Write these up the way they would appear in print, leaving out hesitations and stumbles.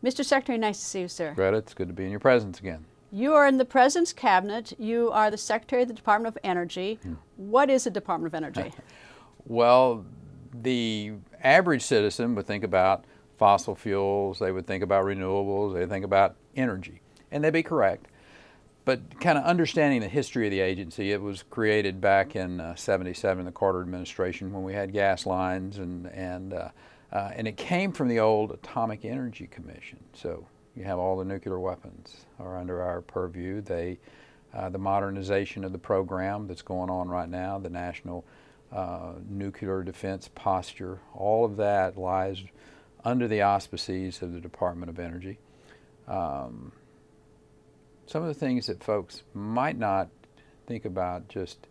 Mr. Secretary, nice to see you, sir. Greta, it's good to be in your presence again. You are in the President's Cabinet. You are the Secretary of the Department of Energy. What is the Department of Energy? Well, the average citizen would think about fossil fuels, they would think about renewables, they think about energy, and they'd be correct. But kind of understanding the history of the agency, it was created back in '77, the Carter administration, when we had gas lines, and it came from the old Atomic Energy Commission. So you have all the nuclear weapons are under our purview. The modernization of the program that's going on right now, the National Nuclear Defense Posture, all of that lies under the auspices of the Department of Energy. Some of the things that folks might not think about, just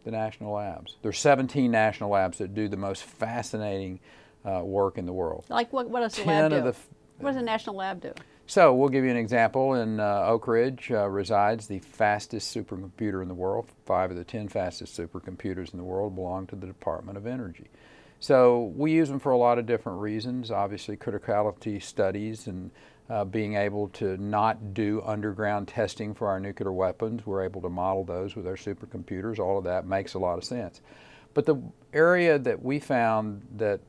the national labs. There's 17 national labs that do the most fascinating work in the world. Like what does the lab do? What does a national lab do? So we'll give you an example. In Oak Ridge resides the fastest supercomputer in the world. 5 of the 10 fastest supercomputers in the world belong to the Department of Energy. So we use them for a lot of different reasons. Obviously, criticality studies and being able to not do underground testing for our nuclear weapons. We're able to model those with our supercomputers. All of that makes a lot of sense. But the area that we found that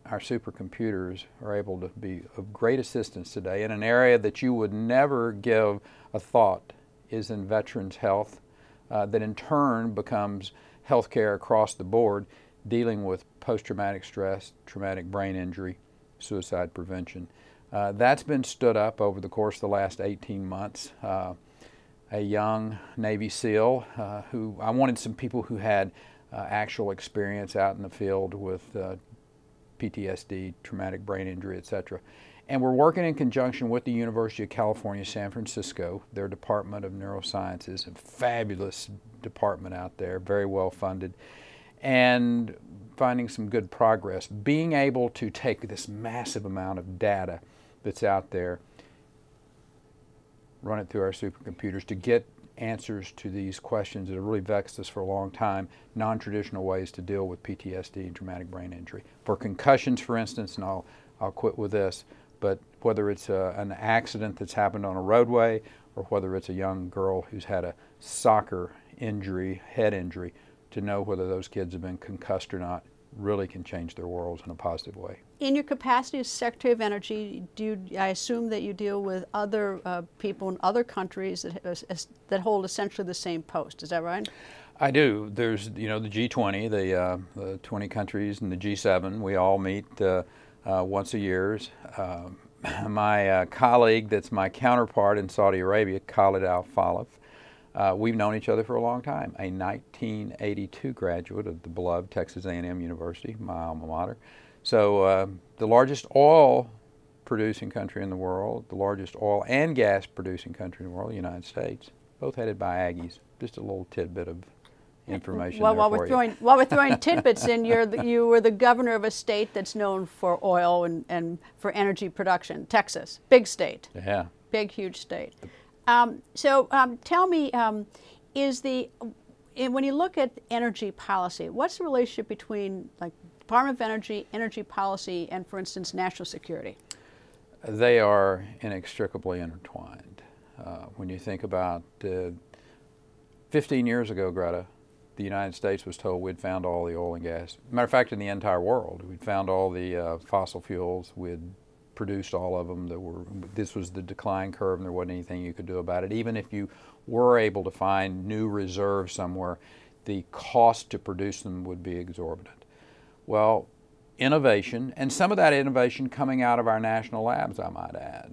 our supercomputers are able to be of great assistance today, in an area that you would never give a thought, is in veterans' health, that in turn becomes healthcare across the board, dealing with post-traumatic stress, traumatic brain injury, suicide prevention. That's been stood up over the course of the last 18 months. A young Navy SEAL who I wanted some people who had actual experience out in the field with PTSD, traumatic brain injury, etc. And we're working in conjunction with the University of California, San Francisco, their Department of Neurosciences, a fabulous department out there, very well funded, and finding some good progress. Being able to take this massive amount of data that's out there, run it through our supercomputers to get answers to these questions that have really vexed us for a long time, non-traditional ways to deal with PTSD and traumatic brain injury. For concussions, for instance, and I'll quit with this, but whether it's an accident that's happened on a roadway or whether it's a young girl who's had a soccer injury, head injury, to know whether those kids have been concussed or not really can change their worlds in a positive way. In your capacity as Secretary of Energy, I assume that you deal with other people in other countries that hold essentially the same post. Is that right? I do. There's, the G20, the 20 countries, and the G7. We all meet once a year. My colleague that's my counterpart in Saudi Arabia, Khalid Al-Falaf, we've known each other for a long time. A 1982 graduate of the beloved Texas A&M University, my alma mater. So the largest oil producing country in the world, the largest oil and gas producing country in the world, the United States, both headed by Aggies. Just a little tidbit of information there while for you. While we're throwing tidbits in, you were the governor of a state that's known for oil and for energy production, Texas, big state. Yeah. Big, huge state. Tell me, when you look at energy policy, what's the relationship between Department of energy policy, and, for instance, national security? They are inextricably intertwined. When you think about 15 years ago, Greta, the United States was told we'd found all the oil and gas. Matter of fact, in the entire world, we'd found all the fossil fuels. We'd produced all of them. This was the decline curve, and there wasn't anything you could do about it. Even if you were able to find new reserves somewhere, the cost to produce them would be exorbitant. Well, innovation, and some of that innovation coming out of our national labs, I might add.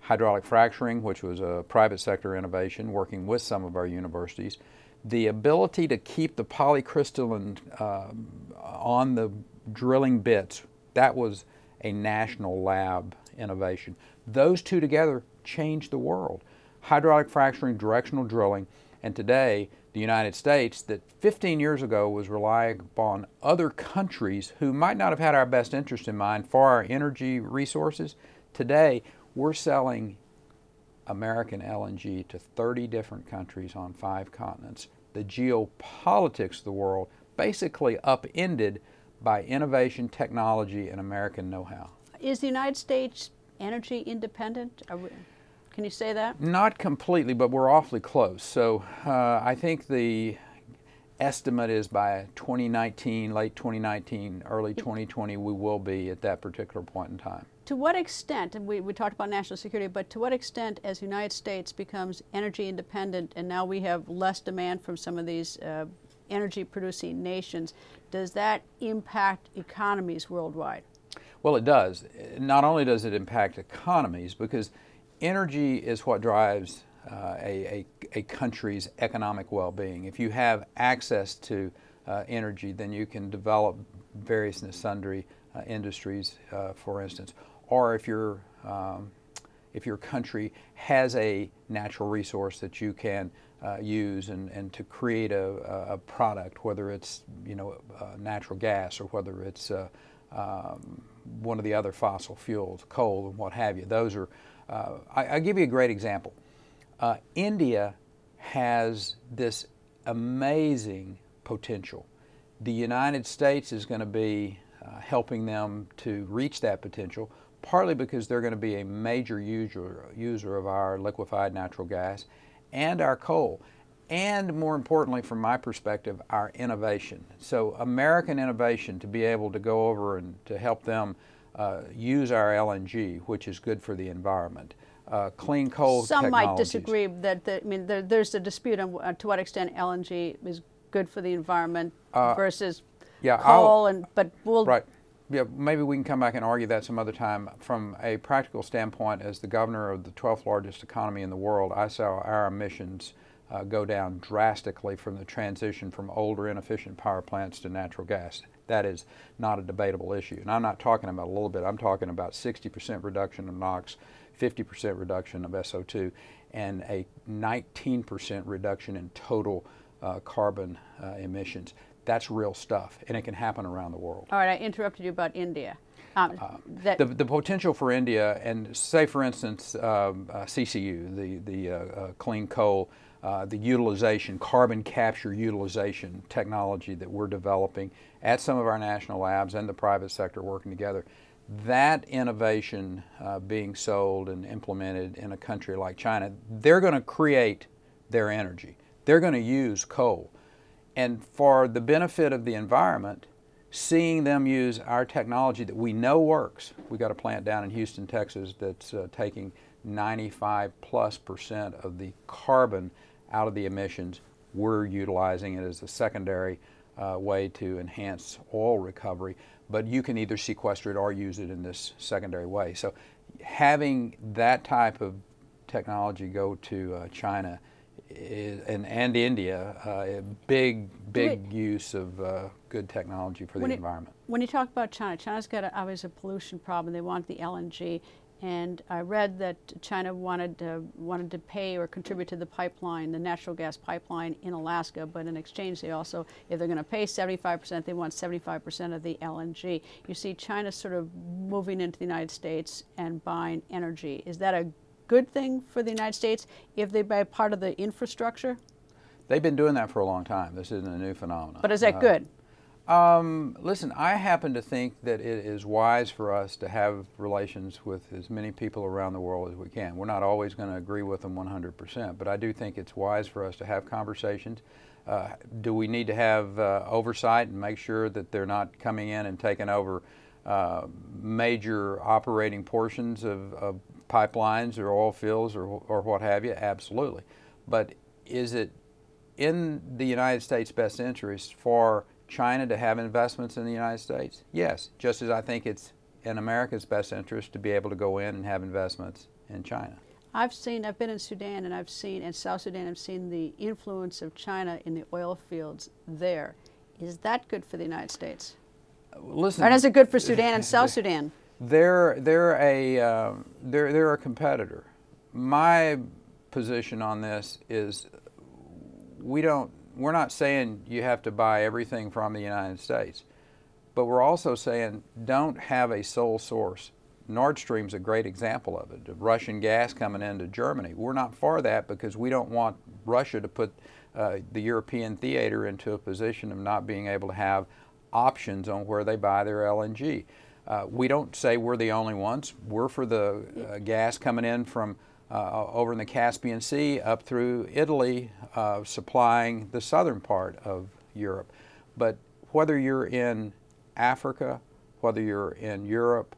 Hydraulic fracturing, which was a private sector innovation, working with some of our universities. The ability to keep the polycrystalline on the drilling bits, that was a national lab innovation. Those two together changed the world. Hydraulic fracturing, directional drilling, and today the United States, that 15 years ago was relying upon other countries who might not have had our best interest in mind for our energy resources. Today, we're selling American LNG to 30 different countries on 5 continents. The geopolitics of the world basically upended by innovation, technology, and American know-how. Is the United States energy independent? Can you say that? Not completely, but we're awfully close. So I think the estimate is by 2019, late 2019, early 2020, we will be at that particular point in time. To what extent, and we talked about national security, but to what extent as the United States becomes energy independent and now we have less demand from some of these energy producing nations, does that impact economies worldwide? Well, it does. Not only does it impact economies, because energy is what drives a country's economic well-being. If you have access to energy, then you can develop various and sundry industries, for instance. Or if your country has a natural resource that you can use and to create a product, whether it's natural gas or whether it's one of the other fossil fuels, coal and what have you. Those are, I'll give you a great example. India has this amazing potential. The United States is going to be helping them to reach that potential, partly because they're going to be a major user of our liquefied natural gas and our coal, and more importantly from my perspective, our innovation. So American innovation to be able to go over and to help them use our LNG, which is good for the environment. Clean coal Some technologies. might disagree that there's a dispute on to what extent LNG is good for the environment versus coal, but we'll... Right. Yeah, maybe we can come back and argue that some other time. From a practical standpoint, as the governor of the 12th largest economy in the world, I saw our emissions go down drastically from the transition from older inefficient power plants to natural gas. That is not a debatable issue. And I'm not talking about a little bit, I'm talking about 60% reduction of NOx, 50% reduction of SO2, and a 19% reduction in total carbon emissions. That's real stuff, and it can happen around the world. All right, I interrupted you about India. The potential for India, and say for instance CCU, the clean coal, the utilization, carbon capture utilization technology that we're developing at some of our national labs and the private sector working together, that innovation being sold and implemented in a country like China, they're going to create their energy. They're going to use coal. And for the benefit of the environment, seeing them use our technology that we know works. We got a plant down in Houston, Texas that's taking 95+% of the carbon out of the emissions. We're utilizing it as a secondary way to enhance oil recovery, but you can either sequester it or use it in this secondary way. So having that type of technology go to China and India, a big use of good technology for the environment. When you talk about China, China's got obviously a pollution problem. They want the LNG, and I read that China wanted to pay or contribute to the pipeline, the natural gas pipeline in Alaska, but in exchange they also, if they're going to pay 75%, they want 75% of the LNG. You see China sort of moving into the United States and buying energy. Is that a good thing for the United States if they buy part of the infrastructure? They've been doing that for a long time. This isn't a new phenomenon. But is that good? Listen, I happen to think that it is wise for us to have relations with as many people around the world as we can. We're not always going to agree with them 100%, but I do think it's wise for us to have conversations. Do we need to have oversight and make sure that they're not coming in and taking over major operating portions of pipelines or oil fields or what have you? Absolutely. But is it in the United States' best interest for China to have investments in the United States? Yes, just as I think it's in America's best interest to be able to go in and have investments in China. I've been in Sudan and in South Sudan, I've seen the influence of China in the oil fields there. Is that good for the United States? Listen, or is it good for Sudan and South Sudan? They're a competitor. My position on this is we're not saying you have to buy everything from the United States, but we're also saying don't have a sole source. Nord Stream's a great example of it. The Russian gas coming into Germany. We're not for that because we don't want Russia to put the European theater into a position of not being able to have options on where they buy their LNG. We don't say we're the only ones. We're for the gas coming in from over in the Caspian Sea up through Italy, supplying the southern part of Europe. But whether you're in Africa, whether you're in Europe,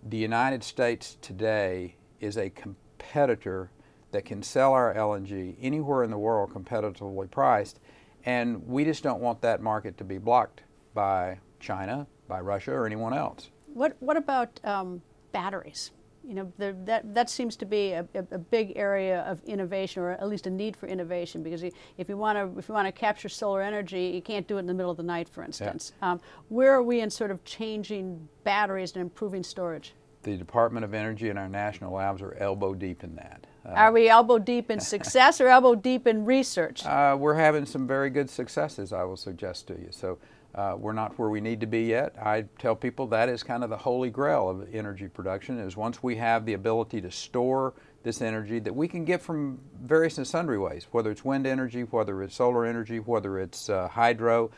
the United States today is a competitor that can sell our LNG anywhere in the world competitively priced, and we just don't want that market to be blocked by China, by Russia, or anyone else. What about batteries? You know, that seems to be a big area of innovation, or at least a need for innovation, because if you want to capture solar energy, you can't do it in the middle of the night, for instance. Yeah. Where are we in sort of changing batteries and improving storage? The Department of Energy and our national labs are elbow deep in that. Are we elbow deep in success or elbow deep in research? We're having some very good successes, I will suggest to you. So we're not where we need to be yet. I tell people that is kind of the holy grail of energy production, is once we have the ability to store this energy that we can get from various and sundry ways, whether it's wind energy, whether it's solar energy, whether it's hydro,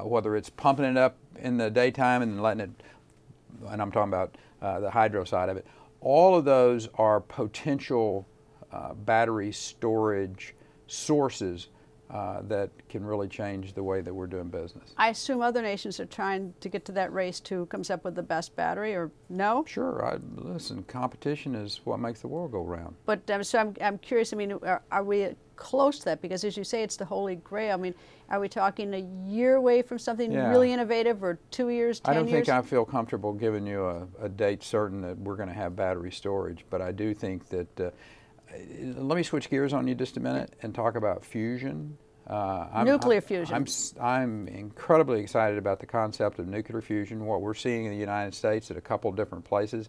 whether it's pumping it up in the daytime and letting it, and I'm talking about the hydro side of it. All of those are potential battery storage sources that can really change the way that we're doing business. I assume other nations are trying to get to that race to who comes up with the best battery, or no? Sure. Listen, competition is what makes the world go round. But so I'm curious, I mean, are we close to that? Because as you say, it's the Holy Grail. I mean, are we talking a year away from something really innovative, or 2 years, 10 years? I don't think I feel comfortable giving you a date certain that we're going to have battery storage, but I do think that let me switch gears on you just a minute and talk about fusion. Nuclear fusion. I'm incredibly excited about the concept of nuclear fusion, what we're seeing in the United States at a couple different places.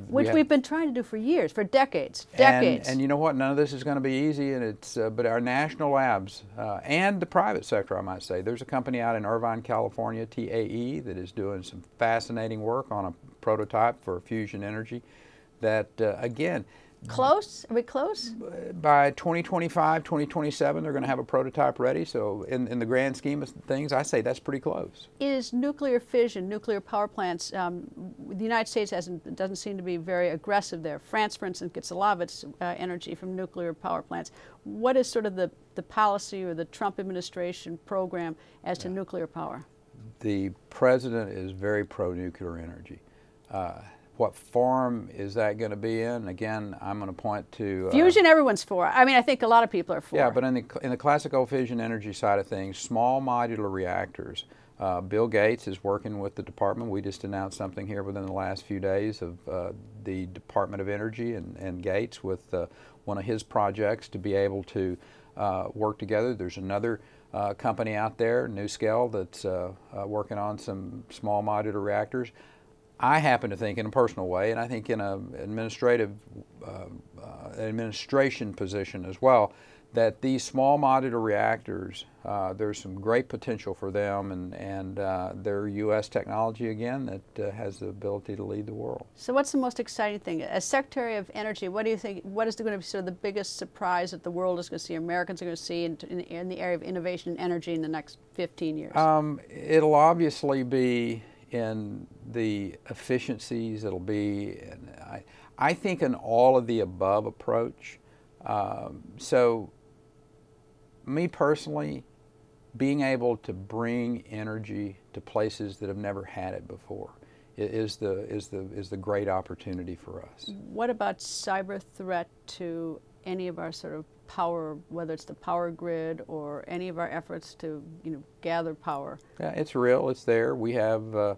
Which we've been trying to do for years, for decades. And you know what? None of this is going to be easy, and but our national labs and the private sector, I might say. There's a company out in Irvine, California, TAE, that is doing some fascinating work on a prototype for fusion energy that, again, close? Are we close? By 2025, 2027, they're going to have a prototype ready. So in the grand scheme of things, I say that's pretty close. Is nuclear fission, nuclear power plants, the United States doesn't seem to be very aggressive there. France, for instance, gets a lot of its energy from nuclear power plants. What is sort of the policy or the Trump administration program as to nuclear power? The president is very pro-nuclear energy. What form is that going to be in? Again, I'm going to point to fusion. Everyone's for. I mean, I think a lot of people are for. Yeah, but in the classical fission energy side of things, small modular reactors. Bill Gates is working with the department. We just announced something here within the last few days of the Department of Energy and Gates with one of his projects to be able to work together. There's another company out there, NuScale, that's working on some small modular reactors. I happen to think, in a personal way, and I think in an administration position as well, that these small modular reactors, there's some great potential for them, and they're U.S. technology again that has the ability to lead the world. So what's the most exciting thing? As Secretary of Energy, what do you think, what is going to be sort of the biggest surprise that the world is going to see, Americans are going to see in the area of innovation and energy in the next 15 years? It'll obviously be in the efficiencies. It'll be, I think, an all of the above approach. So me personally, being able to bring energy to places that have never had it before is the great opportunity for us. What about cyber threat to any of our sort of power, whether it's the power grid or any of our efforts to, gather power? Yeah, it's real. It's there. We have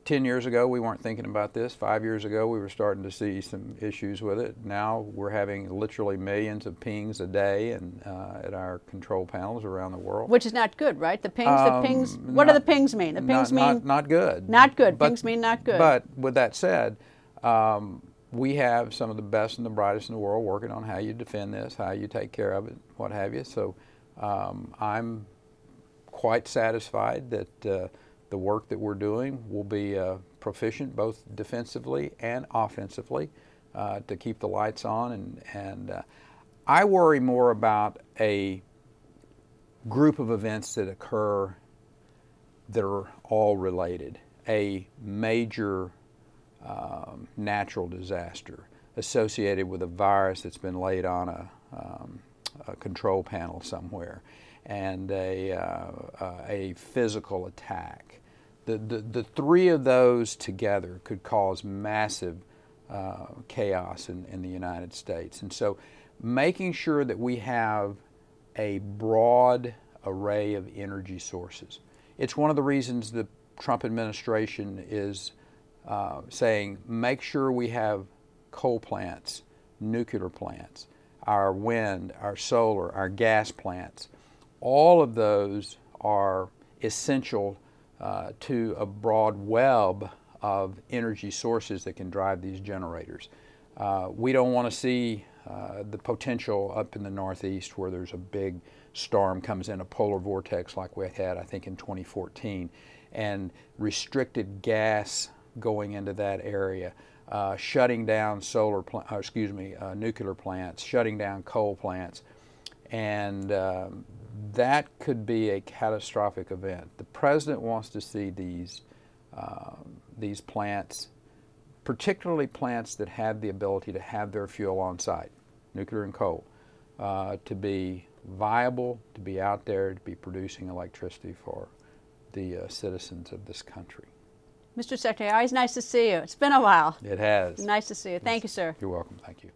10 years ago, we weren't thinking about this. 5 years ago, we were starting to see some issues with it. Now we're having literally millions of pings a day and at our control panels around the world. Which is not good, right? The pings, what do the pings mean? The pings mean not good. Not good. Pings mean not good. But with that said, we have some of the best and the brightest in the world working on how you defend this, how you take care of it, what have you. So I'm quite satisfied that the work that we're doing will be proficient both defensively and offensively to keep the lights on. And I worry more about a group of events that occur that are all related. A major natural disaster associated with a virus that's been laid on a control panel somewhere, and a physical attack. The three of those together could cause massive chaos in the United States. And so making sure that we have a broad array of energy sources. It's one of the reasons the Trump administration is saying make sure we have coal plants, nuclear plants, our wind, our solar, our gas plants. All of those are essential to a broad web of energy sources that can drive these generators. We don't want to see the potential up in the Northeast where there's a big storm comes in, a polar vortex like we had, I think, in 2014, and restricted gas going into that area, shutting down nuclear plants, shutting down coal plants, and that could be a catastrophic event. The president wants to see these plants, particularly plants that have the ability to have their fuel on site, nuclear and coal, to be viable, to be out there, to be producing electricity for the citizens of this country. Mr. Secretary, always nice to see you. It's been a while. It has. Nice to see you. Thank you, sir. You're welcome. Thank you.